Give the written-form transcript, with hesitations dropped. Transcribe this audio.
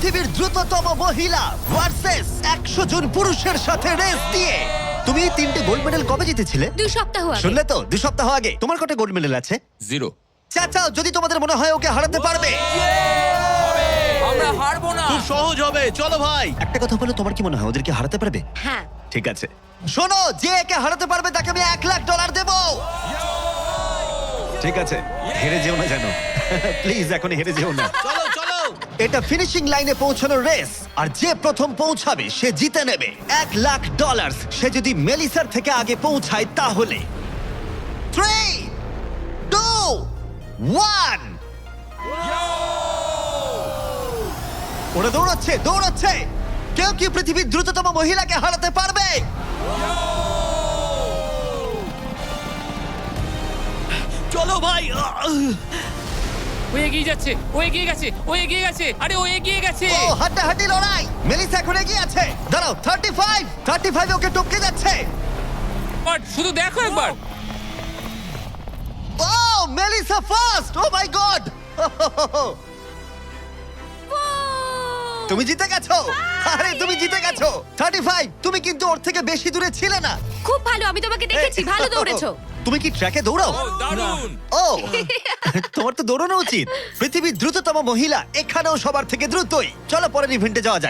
পৃথিবীর দ্রুততম মহিলা ভার্সেস 100 জন পুরুষের সাথে রেস দিয়ে। তুমি এই 3টে গোল্ড মেডেল কবে জিতেছিলে? 2 সপ্তাহ আগে। শুনলে তো, 2 সপ্তাহ আগে। তোমার কটা গোল্ড মেডেল আছে? 0। চাচাও, যদি তোমাদের মনে হয় ওকে হারাতে পারবে। আমরা হারবো না। খুব সহজ হবে, চলো ভাই। একটা কথা বলো, তোমার কি মনে হয় ওদেরকে হারাতে পারবে? হ্যাঁ। ঠিক আছে, শোনো, যে একে হারাতে পারবে তাকে আমি $1,00,000 দেবো। ঠিক আছে, হেরে যেও না জানো। প্লিজ এখন হেরে যেও না। চলো চলো। এটা ফিনিশিং লাইনে পৌঁছানোর রেস, আর যে প্রথম পৌঁছাবে সে জিতে নেবে $1,00,000। সে যদি মেলিসার থেকে আগে পৌঁছায় তাহলে 3, 2, 1। ওরা দৌড়াচ্ছে দৌড়াচ্ছে। কেউ কি পৃথিবীর দ্রুততম মহিলাকে হারাতে পারবে? চলো ভাই। ও এগিয়ে যাচ্ছে, ও এগিয়ে গেছে, ও এগিয়ে গেছে। আরে ও এগিয়ে গেছে। ও হাড্ডাহাড্ডি লড়াই। মেলিসা এখন এগিয়ে আছে। দাঁড়াও, 35 ওকে টপকে যাচ্ছে। বাট শুধু দেখো একবার। Oh Melissa first. ও মাই গড। তুমি জিতে গেছো। আরে তুমি জিতে গেছো। 35। তুমি কিন্তু ওর থেকে বেশি দূরে ছিলে না। খুব ভালো, আমি তোমাকে দেখেছি, ভালো দৌড়েছো। তুমি কি ট্র্যাকে দৌড়াও? ও দারুণ। ও তোমার তো দৌড়ানো উচিত। পৃথিবীর দ্রুততম মহিলা এখানেও সবার থেকে দ্রুতই। চলো পরের ইভেন্টে যাওয়া যাক।